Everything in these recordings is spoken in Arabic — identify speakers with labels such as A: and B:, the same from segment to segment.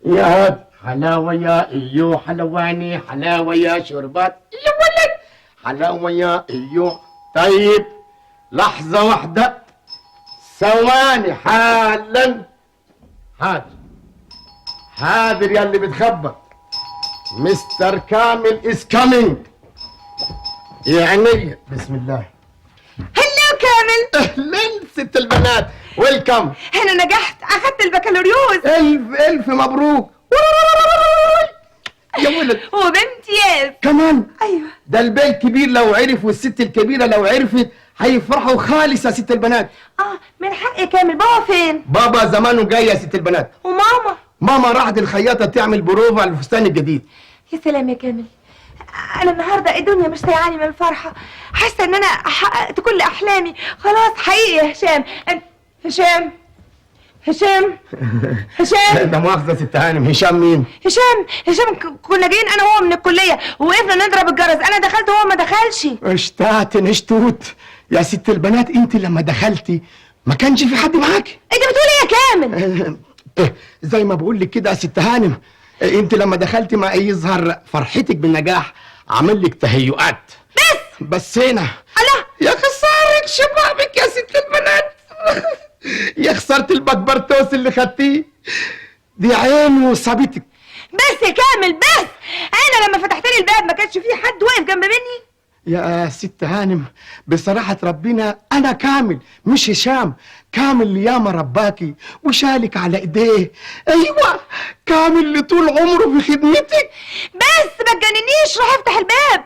A: يا هاد حلاوة يا ايو حلواني، حلاوة يا شربات يا ولد، حلاوة يا ايو. طيب لحظة واحدة، ثواني حالا. حاضر يا اللي بتخبط. مستر كامل از كامينج. يعني بسم الله.
B: هلو كامل.
A: اهلا ست البنات، ويلكم.
B: انا نجحت، اخدت البكالوريوس.
A: الف مبروك يا ولد.
B: وبامتياز
A: كمان.
B: ايوه.
A: ده البي الكبير لو عرف والست الكبيره لو عرفت هيفرحوا خالص يا ست البنات.
B: من حقي كامل. بابا فين؟
A: بابا زمانه جاي يا ست البنات.
B: وماما؟
A: ماما راحت الخياطه تعمل بروفه على الفستان الجديد.
B: يا سلام يا كامل، انا النهارده الدنيا مش سايعاني من الفرحه، حاسه ان انا حققت كل احلامي خلاص حقيقي. يا هشام هشام
A: ده مؤاخذه ست هانم. هشام مين؟
B: هشام كنا جايين انا وهو من الكليه ووقفنا نضرب الجرس، انا دخلت وهو ما دخلش.
A: اشتوت يا ست البنات. انت لما دخلتي ما كانش في حد معاكي.
B: انت بتقول ايه يا كامل؟
A: زي ما بقول لك كده يا ست هانم. انت لما دخلتي ما يظهر فرحتك بالنجاح عمل لك تهيؤات. بس هنا
B: الله
A: يا خسارة شبابك يا ست البنات. يا خسارة البكبرتوس اللي خدتيه، دي عين وصابتك.
B: بس يا كامل بس، انا لما فتحت لي الباب ما كانش في حد واقف جنب مني.
A: يا ست هانم بصراحة ربنا أنا كامل مش هشام. كامل اللي ياما رباكي وشالك على إيديه. أيوة كامل اللي طول عمره في خدمتك.
B: بس ما تجننيش، روح افتح الباب.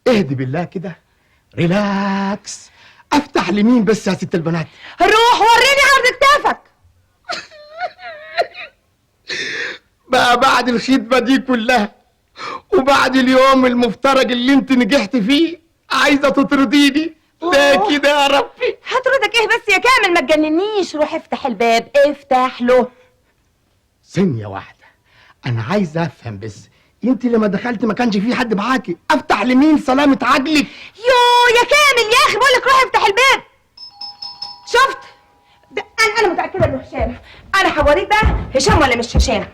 A: اهدي بالله كده، ريلاكس. أفتح لمين بس يا ست البنات؟
B: روح وريني عرض كتافك.
A: بقى بعد الخدمة دي كلها وبعد اليوم المفترج اللي انت نجحت فيه عايزة تطرديني ليه كده يا ربي؟
B: هطردك ايه بس يا كامل؟ ما تجننيش، روح افتح الباب، افتح له.
A: ثانية واحدة، أنا عايز أفهم بس، انت لما دخلت ما كانش في حد معاكي، أفتح لمين سلامة عقلك؟
B: يا كامل يا أخي بقولك روح افتح الباب. شفت؟ ده أنا متأكدة إنه هشام. أنا هوريك بقى هشام ولا مش هشام.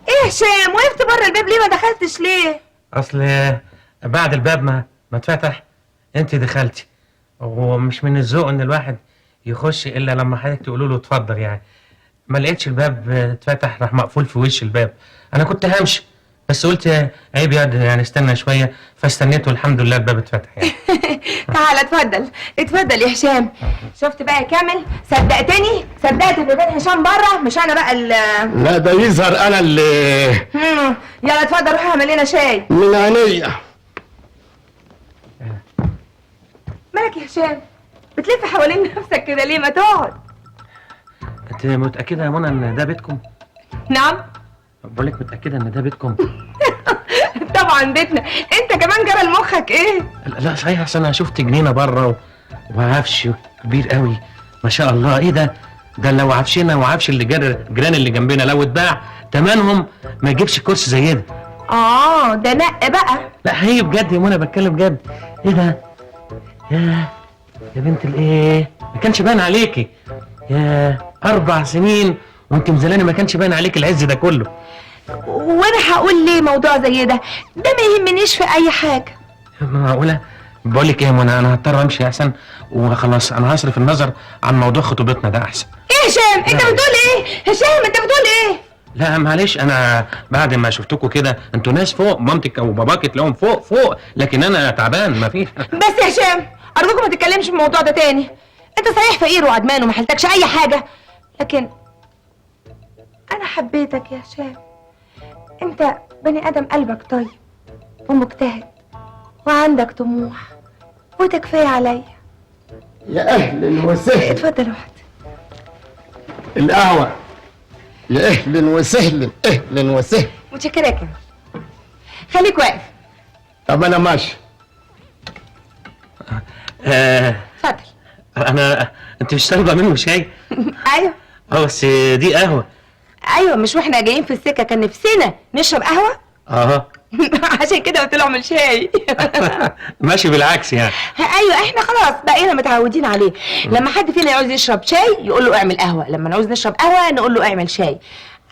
B: ايه هشام؟ وقفت بره الباب ليه؟ ما دخلتش ليه؟
C: اصل بعد الباب ما اتفتح انت دخلتي، ومش من الذوق ان الواحد يخش الا لما حضرتك تقولوا له اتفضل يعني. ما لقيتش الباب اتفتح، راح مقفول في وش الباب. انا كنت همشي بس قلت عيب يعني استنى شويه، فاستنيت والحمد لله الباب اتفتح يعني.
B: تعال اتفضل يا هشام. شفت بقى يا كامل؟ صدقت ان كان هشام بره مش انا بقى
A: لا ده يظهر انا اللي
B: يلا اتفضل روح اعمل لنا شاي.
A: من عينيا.
B: مالك يا هشام؟ بتلف حوالين نفسك كده ليه؟ ما تقعد.
C: انت متاكده يا منى ان ده بيتكم؟
B: نعم.
C: بقولك متاكده ان ده بيتكم؟
B: طبعا بيتنا. انت كمان جرى لمخك ايه؟
C: لا صحيح، اصل انا شفت جنينه بره وعفش كبير قوي ما شاء الله. ايه ده لو عفشنا وعفش اللي جيران اللي جنبنا لو اتباع تمنهم ما يجيبش كرسي زي ده.
B: ده نق بقى.
C: لا هي بجد يا منى، بتكلم بجد. ايه ده؟ يا بنت الايه، ما كانش باين عليكي. 4 سنين وانت مزلاني، ما كانش باين عليك العز ده كله.
B: وانا هقول ليه موضوع زي ده ما يهمنيش في اي حاجه.
C: معقوله؟ بقول لك ايه يا منى، انا هضطر امشي احسن وخلاص. انا هصرف النظر عن موضوع خطوبتنا ده احسن.
B: ايه هشام انت بتقول ايه؟ هشام انت بتقول ايه؟
C: لا معلش، انا بعد ما شفتكوا كده انتوا ناس فوق، مامتك او باباك تلاقيهم فوق، لكن انا تعبان ما فيش.
B: بس يا هشام ارجوك ما تتكلمش في الموضوع ده تاني. انت صحيح فقير وعدمان وما حلتكش اي حاجه، لكن انا حبيتك يا هشام. انت بني ادم قلبك طيب ومجتهد وعندك طموح وده كفايه عليا.
A: يا اهلا وسهلا.
B: اتفضل واحد
A: القهوه. يا اهلا وسهلا. اهلا وسهلا.
B: متشكره يا كامل. خليك واقف.
A: طب انا ماشي.
B: اتفضل.
C: انت مش طالبه منه شاي؟
B: ايوه.
C: بس دي قهوه.
B: ايوه، مش واحنا جايين في السكه كان نفسنا نشرب قهوه؟ عشان كده قلت له اعمل شاي.
C: ماشي بالعكس يعني.
B: ايوه احنا خلاص بقينا متعودين عليه. لما حد فينا يعوز يشرب شاي يقول له اعمل قهوه، لما نعوز نشرب قهوه نقول له اعمل شاي.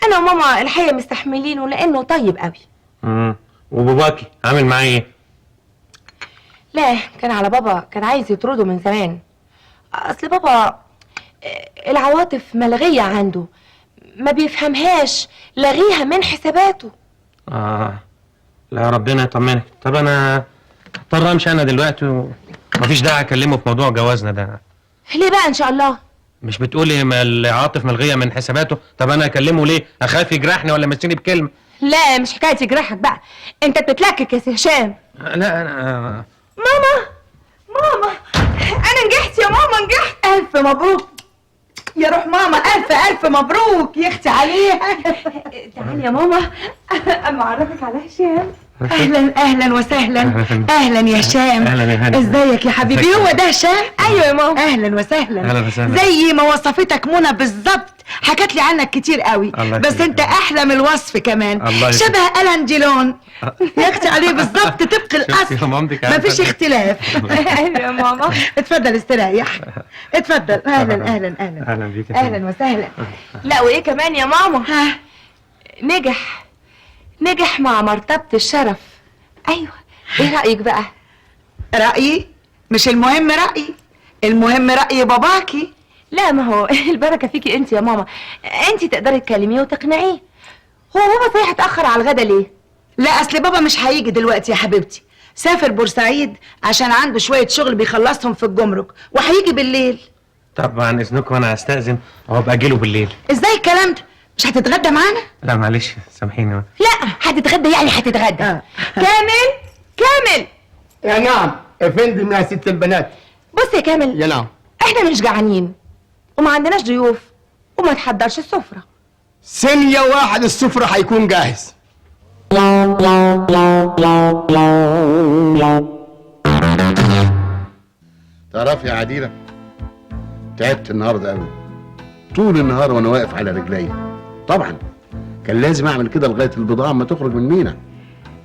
B: انا وماما الحقيقه مستحملينه لانه طيب قوي.
C: وباباكي عامل معاه ايه؟
B: لا، كان على بابا، كان عايز يطرده من زمان. اصل بابا العواطف ملغيه عنده، ما بيفهمهاش، لغيها من حساباته.
C: لا ربنا يطمنك. طب انا اضطر امشي انا دلوقتي، ومفيش داعي اكلمه في موضوع جوازنا ده.
B: ليه بقى ان شاء الله؟
C: مش بتقولي ما العاطف ملغيه من حساباته؟ طب انا اكلمه ليه؟ اخاف يجرحني ولا يمسني بكلمه؟
B: لا، مش حكايه يجرحك بقى، انت بتتلكك يا سي هشام.
C: لا انا
B: ماما انا نجحت يا ماما، نجحت. الف مبروك يا روح ماما، الف مبروك يا اختي عليها. تعالي يا ماما اما اعرفك على هشام. اهلا وسهلا. اهلا يا هشام.
C: اهلا يا هاني.
B: ازيك يا حبيبي؟ هو ده هشام؟ ايوه يا ماما. اهلا وسهلا.
C: اهلا وسهلا.
D: زي ما وصفتك منى بالظبط، حكت لي عنك كتير قوي، بس انت احلى من الوصف كمان. شبه ألان ديلون يا اختي عليه بالظبط، طبق الاصل، مفيش اختلاف.
B: ايوه يا ماما.
D: اتفضل استريح، اتفضل. اهلا
C: اهلا بيك.
D: اهلا وسهلا.
B: لا وايه كمان يا ماما؟
D: ها،
B: نجح مع مرتبة الشرف. ايوه، ايه رأيك بقى؟
D: رأيي مش المهم، رأيي المهم رأي باباكي.
B: لا، ما هو البركة فيكي انت يا ماما، انت تقدري تكلميه وتقنعيه. هو بابا صحيح اتأخر على الغدا ليه؟
D: لا، اصل بابا مش هيجي دلوقتي يا حبيبتي، سافر بورسعيد عشان عنده شوية شغل بيخلصهم في الجمرك، وهيجي بالليل.
C: طب عن اذنكم انا هستأذن وابقى اجيله بالليل.
D: ازاي الكلام ده؟ مش هتتغدى معانا؟
C: لا معلش سامحيني.
B: لا، هتتغدى يعني هتتغدى. كامل.
A: يا نعم يا فندم يا ست البنات.
B: بص يا كامل،
A: يا نعم.
B: احنا مش جعانين وما عندناش ضيوف وما تحضرش السفرة.
A: ثانية واحد السفرة هيكون جاهز. تعرفي يا عديلة، تعبت النهارده قوي، طول النهار وانا واقف على رجليا. طبعا كان لازم اعمل كده لغايه البضاعه ما تخرج من مينا.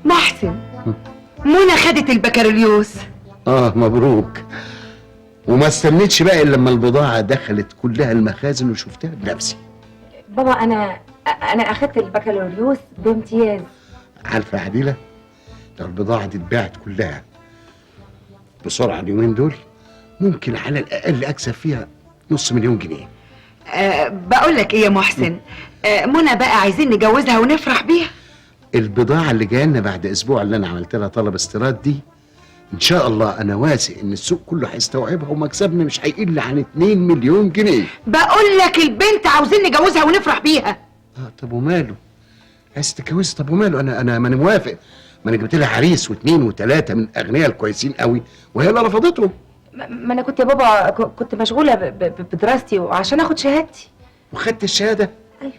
D: محسن، منى خدت البكالوريوس.
A: مبروك. وما استنيتش بقى الا لما البضاعه دخلت كلها المخازن وشفتها بنفسي.
B: بابا انا اخدت البكالوريوس بامتياز.
A: عارفه يا عديله، لو البضاعه دي اتباعت كلها بسرعه اليومين دول ممكن على الاقل اكسب فيها $500,000 جنيه.
D: بقول لك ايه يا محسن، منى بقى عايزين نجوزها ونفرح بيها.
A: البضاعه اللي جايه لنا بعد اسبوع اللي انا عملت لها طلب استيراد دي، ان شاء الله انا واثق ان السوق كله هيستوعبها ومكسبنا مش هيقل عن 2 مليون جنيه.
D: بقول لك البنت عاوزين نجوزها ونفرح بيها.
A: طب وماله؟ عايز تتجوز؟ طب وماله؟ انا ما انا موافق. ما انا جبت لها عريس واثنين وثلاثه من اغنياء الكويسين قوي وهي اللي رفضتهم.
B: ما انا كنت يا بابا كنت مشغوله بدراستي وعشان اخد شهادتي.
A: وخدت الشهاده؟
B: ايوه.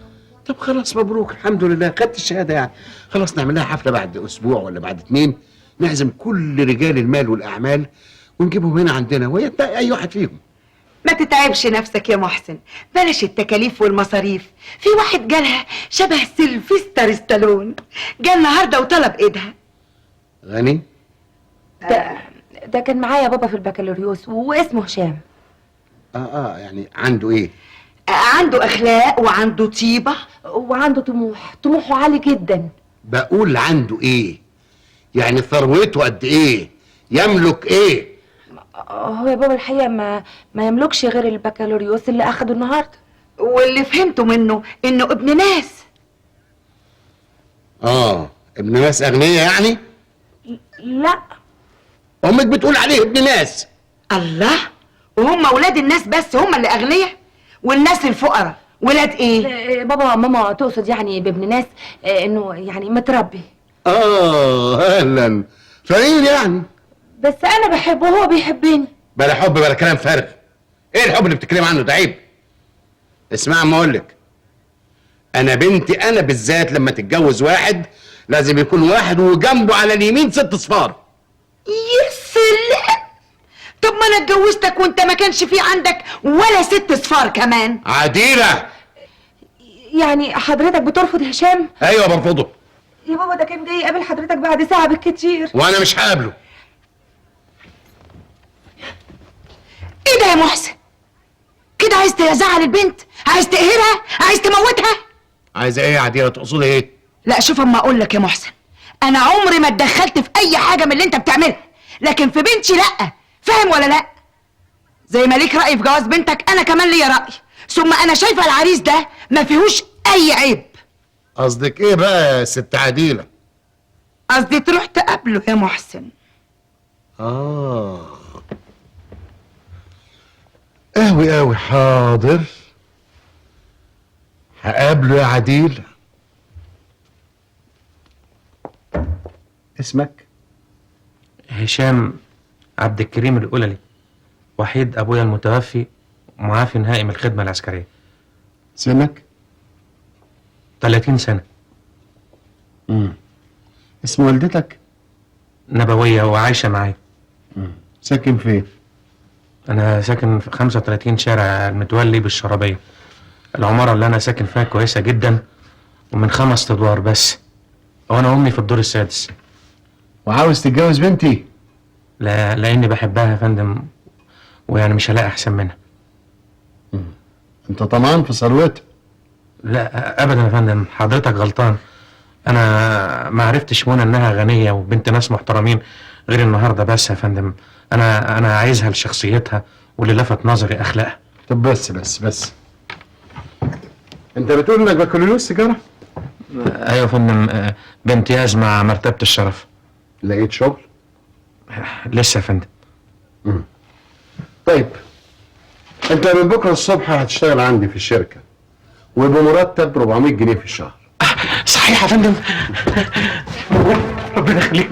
A: طب خلاص مبروك، الحمد لله خدت الشهاده. يعني خلاص نعمل لها حفله بعد اسبوع ولا بعد 2، نعزم كل رجال المال والاعمال ونجيبهم هنا عندنا وهي تلاقي اي واحد فيهم.
D: ما تتعبش نفسك يا محسن، بلاش التكاليف والمصاريف. في واحد جالها شبه سيلفستر ستالون، جه النهارده وطلب ايدها.
A: غني؟
B: ده كان معايا بابا في البكالوريوس واسمه هشام.
A: يعني عنده ايه؟
D: عنده اخلاق وعنده طيبه
B: وعنده طموحه عالي جدا.
A: بقول عنده ايه؟ يعني ثروته قد ايه؟ يملك ايه؟
B: هو يا بابا الحقيقه ما يملكش غير البكالوريوس اللي اخده النهارده.
D: واللي فهمته منه انه ابن ناس.
A: ابن ناس اغنياء يعني؟
B: لا،
A: امك بتقول عليه ابن ناس.
D: الله، وهم اولاد الناس بس هم اللي اغنياء؟ والناس الفقراء ولاد ايه؟
B: بابا ماما تقصد يعني بابن ناس انه يعني متربي.
A: اهلا، فقير يعني.
B: بس انا بحبه وهو بيحبني.
A: بلا حب بلا كلام فارغ. ايه الحب اللي بتتكلم عنه ده؟ عيب. اسمع ما اقولك، انا بنتي انا بالذات لما تتجوز واحد لازم يكون واحد وجنبه على اليمين 6 صفار.
D: يا سلام، طب ما انا اتجوزتك وانت ما كانش في عندك ولا 6 صفار كمان.
A: عديلة،
B: يعني حضرتك بترفض هشام؟
A: ايوه برفضه.
B: يا بابا ده كان جاي يقابل حضرتك بعد ساعة بالكتير.
A: وانا مش هقابله.
D: ايه ده يا محسن؟ كده عايز تزعل البنت؟ عايز تقهرها؟ عايز تموتها؟
A: عايز عايزه ايه يا عديله؟ تقصدي ايه؟
D: لا شوف اما اقول لك يا محسن، انا عمري ما اتدخلت في اي حاجه من اللي انت بتعملها، لكن في بنتي لا. فاهم ولا لا؟ زي ما ليك راي في جواز بنتك انا كمان ليا راي. ثم انا شايفه العريس ده ما فيهوش اي عيب.
A: قصدك ايه بقى يا ست عديله؟
D: قصدي تروح تقابله يا محسن.
A: قوي قوي، حاضر هقابله يا عديله. اسمك؟
C: هشام عبد الكريم القللي، وحيد ابويا المتوفي، معافي نهائي من الخدمه العسكريه.
A: سنك؟
C: 30 سنه.
A: اسم والدتك؟
C: نبويه وعايشه معايا.
A: ساكن فين؟
C: انا ساكن في 35 شارع المتولي بالشرابيه. العماره اللي انا ساكن فيها كويسه جدا ومن 5 ادوار بس، وانا امي في الدور السادس.
A: وعاوز تتجوز بنتي؟
C: لا، لاني بحبها يا فندم، ويعني مش هلاقي احسن منها.
A: انت طمعان في ثروتها؟
C: لا ابدا يا فندم، حضرتك غلطان. انا ما عرفتش منى انها غنيه وبنت ناس محترمين غير النهارده بس يا فندم. انا عايزها لشخصيتها واللي لفت نظري اخلاقها.
A: طب بس انت بتقول انك بكالوريوس سيجاره؟
C: ايوه يا فندم، بامتياز مع مرتبه الشرف.
A: لقيت شغل؟
C: لسه يا فندم.
A: طيب انت من بكره الصبح هتشتغل عندي في الشركه وبمرتب 400 جنيه في الشهر.
C: صحيح يا فندم؟ ربنا يخليك.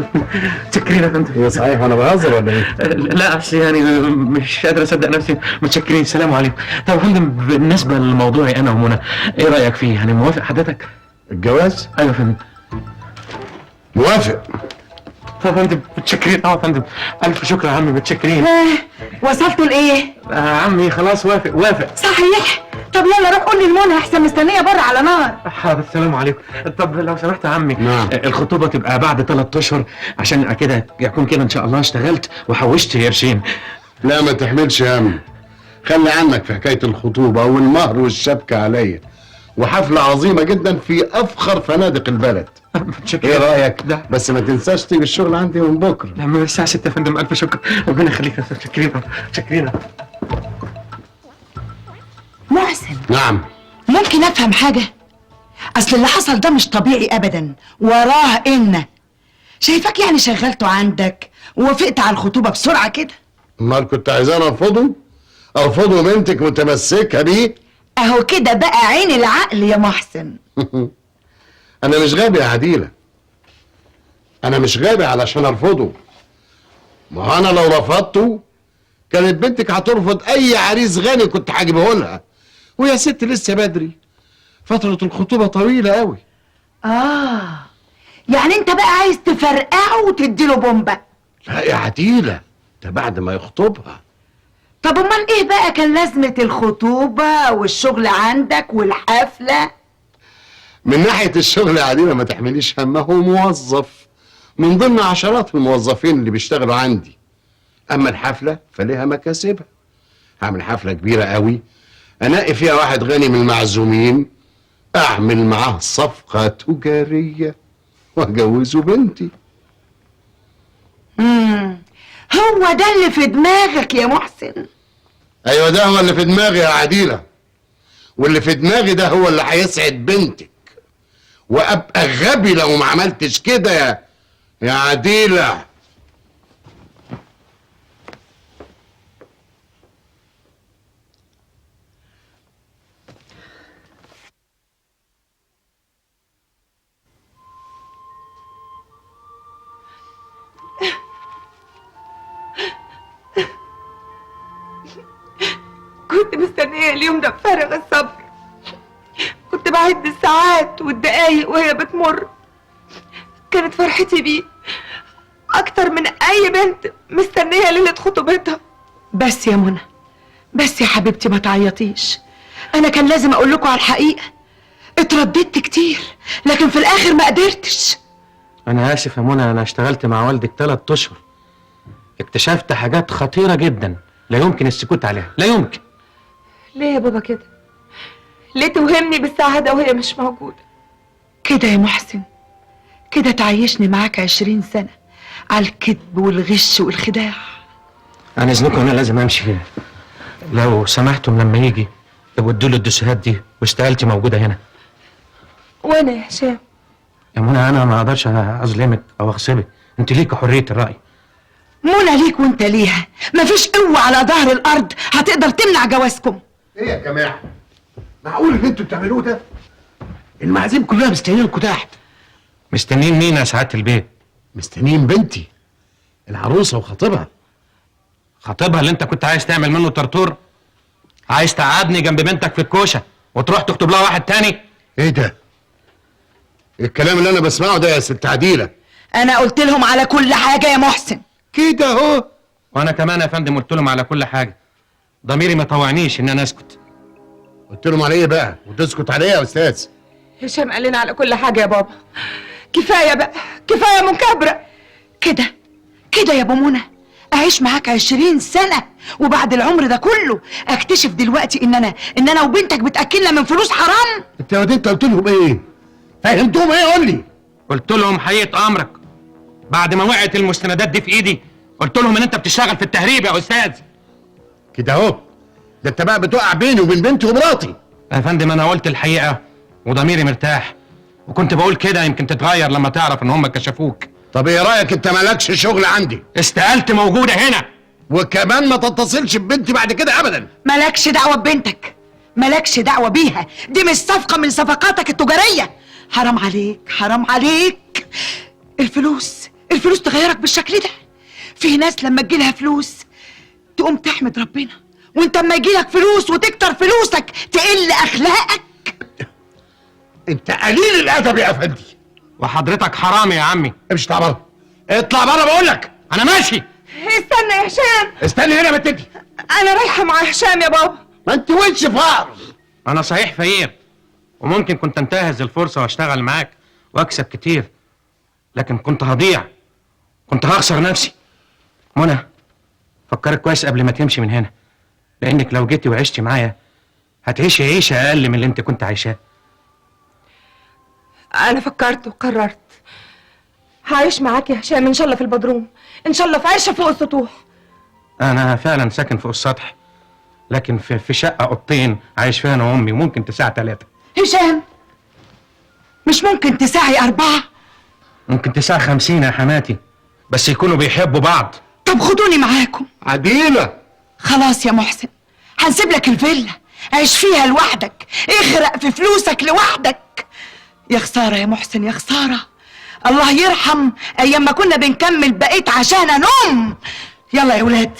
C: متشكرين يا فندم.
A: هي صحيح انا بهزر ولا ايه؟
C: لا اصل يعني مش قادر اصدق نفسي. متشكرين. السلام عليكم. طب يا فندم، بالنسبه لموضوعي انا ومنى، ايه رايك فيه؟ يعني موافق حضرتك؟
A: الجواز؟
C: ايوه يا فندم.
A: موافق.
C: طب يا فندم متشكرين. يا فندم الف شكر يا عمي، متشكرين.
D: وصلتوا لايه؟
C: عمي خلاص وافق.
D: صحيح؟ طب يلا روح قول للمنى احسن مستنيه بره على نار.
C: حاضر. السلام عليكم. طب لو سمحت يا عمي،
A: نعم.
C: الخطوبه تبقى بعد 3 اشهر عشان كده يكون كده ان شاء الله اشتغلت وحوشت قرشين.
A: لا ما تحملش هم، خلي عنك في حكايه الخطوبه والمهر والشبكه عليا، وحفله عظيمه جدا في افخر فنادق البلد.
C: متشكر.
A: ايه رايك؟
C: ده
A: بس ما تنساش تيجي الشغل عندي من بكره.
C: لا، من الساعه 6 يا فندم. الف شكر. ربنا يخليك. متشكرين.
D: محسن،
A: نعم.
D: ممكن افهم حاجه؟ اصل اللي حصل ده مش طبيعي ابدا، وراه ان شايفاك يعني شغلته عندك ووافقت على الخطوبه بسرعه كده.
A: امال كنت عايزاني ارفضه بنتك متمسكه بيه؟
D: اهو كده بقى عين العقل يا محسن.
A: انا مش غبي يا عديله، انا مش غبي علشان ارفضه. ما انا لو رفضته كانت بنتك هترفض اي عريس غني كنت هجيبه لها، ويا ست لسه بدري، فتره الخطوبه طويله قوي.
D: يعني انت بقى عايز تفرقعه وتديله بومبا؟
A: لا يا عديله، ده بعد ما يخطبها.
D: طب امال ايه بقى كان لازمه الخطوبه والشغل عندك والحفله؟
A: من ناحيه الشغل يا عديله ما تحمليش هم، هو موظف من ضمن عشرات الموظفين اللي بيشتغلوا عندي. اما الحفله فليها مكاسبها. هعمل حفله كبيره قوي، انقي فيها واحد غني من المعزومين، اعمل معاه صفقه تجاريه واجوزه بنتي.
D: هو ده اللي في دماغك يا محسن؟
A: ايوه ده هو اللي في دماغي يا عديله، واللي في دماغي ده هو اللي هيسعد بنتك، وابقى غبي لو ما عملتش كده يا عديله.
B: كنت مستنية اليوم ده بفارغ الصبر. كنت بعد الساعات والدقايق وهي بتمر. كانت فرحتي بيه أكتر من أي بنت مستنية ليلة خطوبتها.
D: بس يا منى، بس يا حبيبتي ما تعيطيش. أنا كان لازم أقول لكم على الحقيقة. اترددت كتير لكن في الآخر ما قدرتش.
C: انا اسف يا منى، انا اشتغلت مع والدك 3 اشهر، اكتشفت حاجات خطيره جدا لا يمكن السكوت عليها، لا يمكن.
B: ليه يا بابا كده؟ ليه توهمني بالسعادة وهي مش موجودة؟
D: كده يا محسن، كده تعيشني معاك 20 سنة على الكذب والغش والخداع.
C: عن اذنكم انا لازم امشي. لو سمحتم لما يجي ابقوا ادوا له الدوسيهات دي، واستقالتي موجوده هنا.
B: وانا يا هشام؟
C: يا منى انا ما اقدرش اظلمك او اغصبك، انت ليك حريه الراي.
D: منى ليك وانت ليها، مفيش قوة على ظهر الارض هتقدر تمنع جوازكم.
A: ايه يا جماعه؟ معقول اللي انتوا بتعملوه ده؟ المعازيم كلها مستنيينكوا تحت.
C: مستنيين مين يا سعاده البيت؟
A: مستنيين بنتي العروسه وخطيبها.
C: خطيبها اللي انت كنت عايز تعمل منه طرطور؟ عايز تقعدني جنب بنتك في الكوشه وتروح تخطب لها واحد تاني؟
A: ايه ده؟ الكلام اللي انا بسمعه ده يا ست عديله؟
D: انا قلت لهم على كل حاجة يا محسن.
A: كده اهو.
C: وانا كمان يا فندم قلت لهم على كل حاجه. ضميري ما طوعنيش ان انا اسكت.
A: قلت لهم على ايه بقى؟ وتسكت عليه يا استاذ؟
B: هشام قال لنا على كل حاجه يا بابا. كفايه بقى، كفايه مكابره.
D: كده يا ابو منى، اعيش معاك 20 سنة وبعد العمر ده كله اكتشف دلوقتي ان انا وبنتك بتاكلنا من فلوس حرام.
A: انت يا ودي انت قلت لهم ايه؟ فهمتهم ايه؟ قول لي.
C: قلت لهم حقيقه امرك بعد ما وقعت المستندات دي في ايدي. قلت لهم ان انت بتشتغل في التهريب يا استاذ.
A: كده اهو. ده انت بقى بتوقع بيني وبين بنتي ومراتي.
C: يا فندم انا قلت الحقيقه وضميري مرتاح، وكنت بقول كده يمكن تتغير لما تعرف ان هم كشفوك.
A: طب ايه رايك انت مالكش شغل عندي؟
C: استقالتي موجوده هنا.
A: وكمان ما تتصلش ببنتي بعد كده ابدا.
D: مالكش دعوة ببنتك، مالكش دعوة بيها، دي مش صفقة من صفقاتك التجارية. حرام عليك، حرام عليك. الفلوس تغيرك بالشكل ده. في ناس لما تجيلها فلوس تقوم تحمد ربنا، وانت اما يجيلك فلوس وتكتر فلوسك تقل اخلاقك.
A: انت قليل الادب يا افندي.
C: وحضرتك حرامي يا عمي.
A: امشي اطلع بره. اطلع بره بقول لك.
C: انا ماشي.
B: استنى يا هشام.
A: استني هنا يا بنتي.
B: انا رايحه مع هشام يا بابا.
A: ما انت وش فقر.
C: انا صحيح فقير وممكن كنت انتهز الفرصه واشتغل معاك واكسب كتير، لكن كنت هضيع، كنت هخسر نفسي. منى فكرك كويس قبل ما تمشي من هنا، لانك لو جيتي وعشتي معايا هتعيشي عيشه اقل من اللي انت كنت عايشاه.
B: انا فكرت وقررت هعيش معاك يا هشام، ان شاء الله في البدروم، ان شاء الله في عيشه فوق السطوح.
C: انا فعلا ساكن فوق السطح، لكن في شقه اوضتين عايش فيها انا وامي، وممكن تساع 3.
D: هشام مش ممكن تساعي 4؟
C: ممكن تساع 50 يا حماتي، بس يكونوا بيحبوا بعض.
D: طب خدوني معاكم.
A: عديله.
D: خلاص يا محسن، هنسيب لك الفيلا، عيش فيها لوحدك، اغرق في فلوسك لوحدك. يا خسارة يا محسن، يا خسارة. الله يرحم ايام ما كنا بنكمل بقيت عشان انوم. يلا يا ولاد